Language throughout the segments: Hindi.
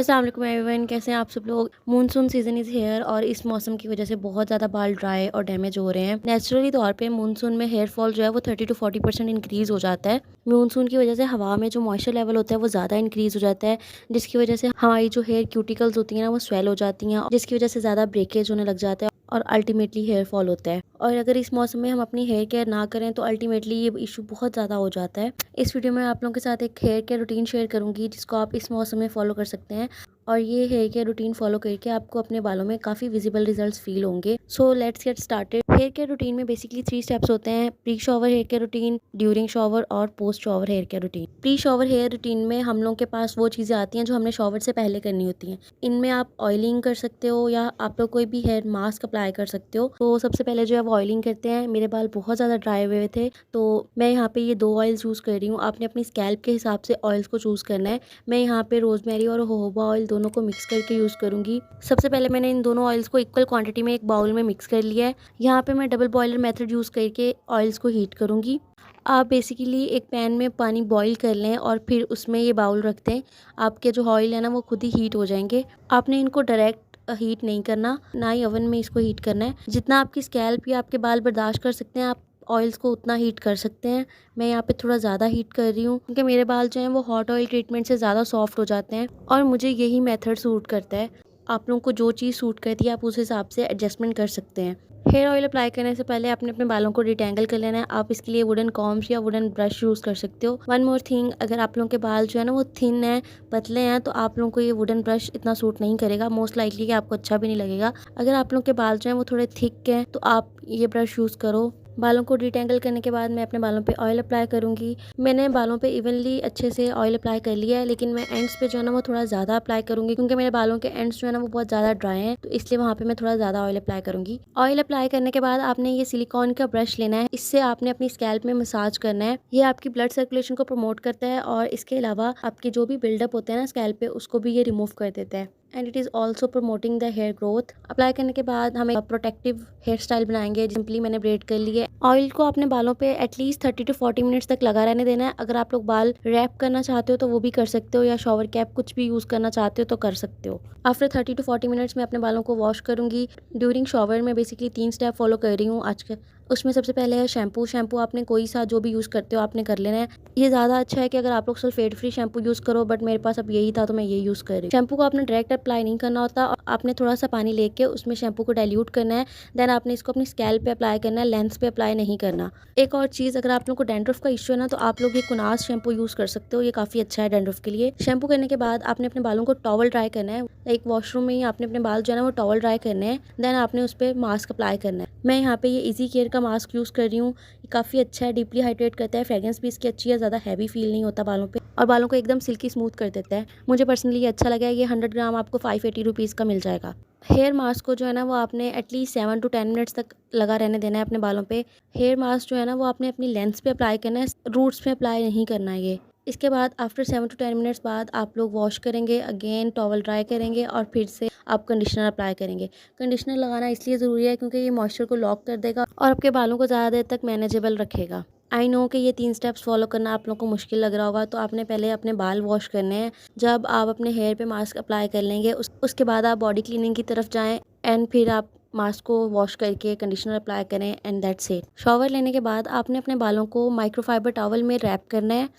अस्सलाम वालेकुम एवरीवन, कैसे हैं आप सब लोग। मूनसून सीज़न इज़ हेयर और इस मौसम की वजह से बहुत ज़्यादा बाल ड्राई और डैमेज हो रहे हैं। नेचुरली तौर पे मूनसून में हेयर फॉल जो है वो 30 to 40% इंक्रीज़ हो जाता है। मूनसून की वजह से हवा में जो मॉइस्चर लेवल होता है वो ज़्यादा इंक्रीज़ हो जाता है, जिसकी वजह से हमारी जो हेयर क्यूटिकल्स होती हैं ना वो स्वेल हो जाती हैं, जिसकी वजह से ज़्यादा ब्रेकेज होने लग जाता है और अल्टीमेटली हेयर फॉल होता है। और अगर इस मौसम में हम अपनी हेयर केयर ना करें तो अल्टीमेटली ये इशू बहुत ज़्यादा हो जाता है। इस वीडियो में आप लोगों के साथ एक हेयर केयर रूटीन शेयर करूंगी जिसको आप इस मौसम में फॉलो कर सकते हैं और ये हेयर केयर रूटीन फॉलो करके आपको अपने बालों में काफ़ी विजिबल रिजल्ट्स फील होंगे। So let's get started. Hair care routine में बेसिकली 3 स्टेप्स होते हैं: pre shower hair care routine, during shower और post shower hair care routine. Pre shower hair routine में हम लोग के पास वो चीज़ें आती हैं जो हमने शॉवर से पहले करनी होती हैं। इनमें आप ऑयलिंग कर सकते हो या आप लोग कोई भी हेयर मास्क अप्लाई कर सकते हो। तो सबसे पहले जो है वो ऑयलिंग करते हैं। मेरे बाल बहुत ज़्यादा ड्राई हुए थे तो मैं यहाँ पे ये 2 ऑयल्स यूज़ कर रही हूँ। आपने अपनी स्कैल्प के हिसाब से ऑयल्स को चूज़ करना है। मैं यहाँ पे रोजमेरी और जोजोबा ऑयल दोनों को मिक्स करके यूज़ करूँगी। सबसे पहले मैंने इन दोनों ऑयल्स को इक्वल क्वांटिटी में एक बाउल में मिक्स कर लिया है। यहाँ पे मैं डबल बॉयलर मेथड यूज़ करके ऑयल्स को हीट करूँगी। आप बेसिकली एक पैन में पानी बॉईल कर लें और फिर उसमें ये बाउल रख दें। आपके जो ऑयल है ना वो खुद ही हीट हो जाएंगे। आपने इनको डायरेक्ट हीट नहीं करना, ना ही ओवन में इसको हीट करना है। जितना आपकी स्कैल्प या आपके बाल बर्दाश्त कर सकते हैं आप ऑयल्स को उतना हीट कर सकते हैं। मैं यहाँ पे थोड़ा ज़्यादा हीट कर रही हूँ क्योंकि मेरे बाल जो हैं वो हॉट ऑयल ट्रीटमेंट से ज़्यादा सॉफ्ट हो जाते हैं और मुझे यही मेथड सूट करता है। आप लोगों को जो चीज़ सूट करती है आप उस हिसाब से एडजस्टमेंट कर सकते हैं। हेयर ऑयल अप्लाई करने से पहले आपने अपने बालों को डिटेंगल कर लेना है। आप इसके लिए वुडन कॉम्स या वुडन ब्रश यूज़ कर सकते हो। वन मोर थिंग, अगर आप लोगों के बाल जो है ना वो थिन है, पतले हैं, तो आप लोगों को ये वुडन ब्रश इतना सूट नहीं करेगा। मोस्ट लाइकली कि आपको अच्छा भी नहीं लगेगा। अगर आप लोगों के बाल जो हैं वो थोड़े थिक हैं तो आप ये ब्रश यूज़ करो। बालों को डिटेंगल करने के बाद मैं अपने बालों पे ऑयल अप्लाई करूँगी। मैंने बालों पे इवनली अच्छे से ऑयल अप्लाई कर लिया है, लेकिन मैं एंड्स पे जो है ना वो थोड़ा ज़्यादा अप्लाई करूँगी क्योंकि मेरे बालों के एंड्स जो है ना वो बहुत ज़्यादा ड्राई हैं, तो इसलिए वहाँ पे मैं थोड़ा ज़्यादा ऑयल अप्लाई करूँगी। ऑयल अप्लाई करने के बाद आपने ये सिलिकॉन का ब्रश लेना है। इससे आपने अपनी स्कैल्प में मसाज करना है। ये आपकी ब्लड सर्कुलेशन को प्रमोट करता है और इसके अलावा आपके जो भी बिल्डअप होते हैं ना स्कैल्प पे उसको भी ये रिमूव कर देता है and it is also promoting the hair growth. Apply करने के बाद हम एक प्रोटेक्टिव हेयर स्टाइल बनाएंगे। सिंपली मैंने ब्रेड कर लिए। ऑयल को अपने बालों पे एटलीस्ट 30 to 40 मिनट्स तक लगा रहने देना है। अगर आप लोग बाल रैप करना चाहते हो तो वो भी कर सकते हो या शॉवर कैप कुछ भी यूज़ करना चाहते हो तो कर सकते हो। आफ्टर 30 to 40 मिनट्स में अपने बालों को वॉश करूँगी। ड्यूरिंग शॉवर में बेसिकली 3 स्टेप फॉलो कर रही हूँ आज के। उसमें सबसे पहले है शैम्पू। शैम्पू आपने कोई सा जो भी यूज़ करते हो आपने कर लेना है। ये ज़्यादा अच्छा है कि अगर आप लोग सल्फेट फ्री शैम्पू यूज़ करो, बट मेरे पास अब यही था तो मैं ये यूज़ कर रही हूँ। शैम्पू को आपने डायरेक्ट अप्लाई नहीं करना होता, आपने थोड़ा सा पानी लेके उसमें शैम्पू को डाइल्यूट करना है। देन आपने इसको अपनी स्कैल्प पे अप्लाई करना है, लेंथ पे अप्लाई नहीं करना। एक और चीज़, अगर आप लोग को डैंड्रफ का इश्यू है ना तो आप लोग ये कुनास शैम्पू यूज़ कर सकते हो। ये काफ़ी अच्छा है डैंड्रफ के लिए। शैम्पू करने के बाद आपने अपने बालों को टॉवल ड्राई करना है। लाइक वॉशरूम में ही आपने अपने बाल जो है ना वो टॉवल ड्राई करने हैं। देन आपने उस पर मास्क अप्लाई करना है। मैं यहाँ पे ये इजी केयर का मास्क यूज़ कर रही हूँ। ये काफ़ी अच्छा है, डीपली हाइड्रेट करता है, फ्रेग्रेंस भी इसकी अच्छी है, ज़्यादा हैवी फील नहीं होता बालों पे और बालों को एकदम सिल्की स्मूथ कर देता है। मुझे पर्सनली ये अच्छा लगा है। ये 100 ग्राम आपको 580 रुपीज़ का मिल जाएगा। हेयर मास्क को जो है ना वो आपने एटलीस्ट 7 to 10 मिनट्स तक लगा रहने देना है अपने बालों पे। हेयर मास्क जो है ना वो आपने अपनी लेंथ्स पे अप्लाई करना है, रूट्स पे अप्लाई नहीं करना है ये। इसके बाद आफ्टर 7 to 10 मिनट्स बाद आप लोग वॉश करेंगे, अगेन टॉवल ड्राई करेंगे और फिर से आप कंडीशनर अप्लाई करेंगे। कंडीशनर लगाना इसलिए ज़रूरी है क्योंकि ये मॉइस्चर को लॉक कर देगा और आपके बालों को ज़्यादा देर तक मैनेजेबल रखेगा। आई नो कि ये 3 स्टेप्स फॉलो करना आप लोगों को मुश्किल लग रहा होगा, तो आपने पहले अपने बाल वॉश करने हैं। जब आप अपने हेयर पे मास्क अप्लाई कर लेंगे उसके बाद आप बॉडी क्लीनिंग की तरफ जाएँ एंड फिर आप मास्क को वॉश करके कंडीशनर अप्लाई करें एंड दैट्स इट। शॉवर लेने के बाद आपने अपने बालों को माइक्रोफाइबर टॉवल में रैप करना है।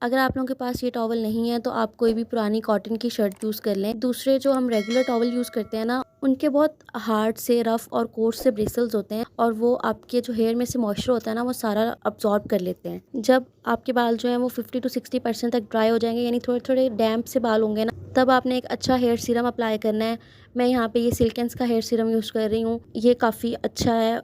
अगर आप लोगों के पास ये टॉवल नहीं है तो आप कोई भी पुरानी कॉटन की शर्ट यूज़ कर लें। दूसरे जो हम रेगुलर टॉवल यूज़ करते हैं ना उनके बहुत हार्ड से, रफ और कोर्स से ब्रिसल्स होते हैं और वो आपके जो हेयर में से मॉइस्चर होता है ना वो सारा अब्जॉर्ब कर लेते हैं। जब आपके बाल जो हैं वो 50 to 60% तक ड्राई हो जाएंगे, यानी थोड़े थोड़े डैम्प से बाल होंगे ना, तब आपने एक अच्छा हेयर सीरम अप्लाई करना है। मैं यहाँ पे ये सिल्केंस का हेयर सीरम यूज़ कर रही हूँ। ये काफ़ी अच्छा है,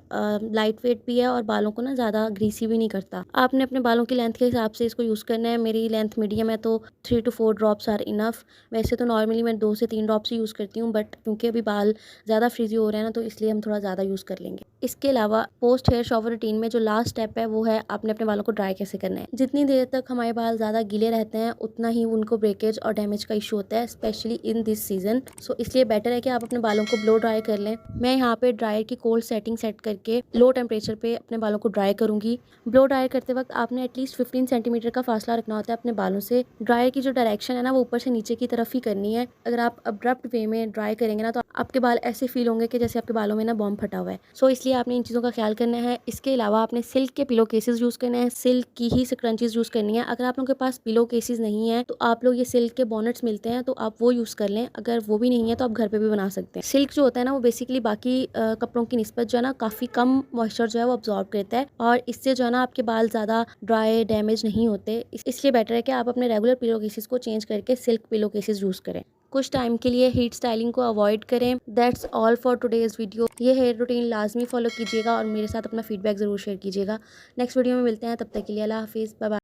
लाइट वेट भी है और बालों को ना ज़्यादा ग्रीसी भी नहीं करता। आपने अपने बालों की लेंथ के हिसाब से इसको यूज़ करना है। मेरी लेंथ मीडियम है तो 3 to 4 ड्रॉप्स आर इनफ। वैसे तो नॉर्मली मैं 2 से 3 ड्रॉप्स ही यूज़ करती हूँ, बट क्योंकि अभी बाल ज़्यादा फ्रीजी हो रहे हैं ना तो इसलिए हम थोड़ा ज़्यादा यूज़ कर लेंगे। इसके अलावा पोस्ट हेयर शॉवर रूटीन में जो लास्ट स्टेप है वो है आपने अपने बालों को ड्राई कैसे करना है। जितनी देर तक हमारे बाल ज़्यादा गीले रहते हैं उतना ही उनको ब्रेकेज और डैमेज का इशू होता है, स्पेशली इन दिस सीजन। सो इसलिए बेटर है कि आप अपने बालों को ब्लो ड्राई कर लें। मैं यहाँ पे ड्रायर की कोल्ड सेटिंग सेट करके लो टेम्परेचर पे अपने बालों को ड्राई करूंगी। ब्लो ड्राई करते वक्त आपने एटलीस्ट 15 सेंटीमीटर का फासला रखना होता है अपने बालों से। ड्रायर की जो डायरेक्शन है ना वो ऊपर से नीचे की तरफ ही करनी है। अगर आप अब्रप्ट वे में ड्राई करेंगे ना तो आपके बाल ऐसे फील होंगे कि जैसे आपके बालों में ना बॉम्ब फटा हुआ है। सो इसलिए आपने इन चीज़ों का ख्याल करना है। इसके अलावा आपने सिल्क के पिलो केसेस यूज़ करने हैं, सिल्क की ही स्क्रंचीज यूज़ करनी है। अगर आप लोगों के पास पिलो केसेस नहीं है तो आप लोग ये सिल्क के बॉनेट्स मिलते हैं तो आप वो यूज़ कर लें। अगर वो भी नहीं है तो आप घर पे भी बना सकते हैं। सिल्क जो होता है ना वो बेसिकली बाकी कपड़ों की निस्बत जो है ना काफ़ी कम मॉइस्चर जो है वो अब्जॉर्ब करता है और इससे जो है ना आपके बाल ज़्यादा ड्राई डैमेज नहीं होते। इसलिए बेटर है कि आप अपने रेगुलर पिलो केसेस को चेंज करके सिल्क पिलो केसेस यूज़ करें। कुछ टाइम के लिए हीट स्टाइलिंग को अवॉइड करें। That's all for today's video. ये हेयर रूटीन लाजमी फॉलो कीजिएगा और मेरे साथ अपना फीडबैक ज़रूर शेयर कीजिएगा। नेक्स्ट वीडियो में मिलते हैं, तब तक के लिए अल्लाह हाफिज़, बाय बाय।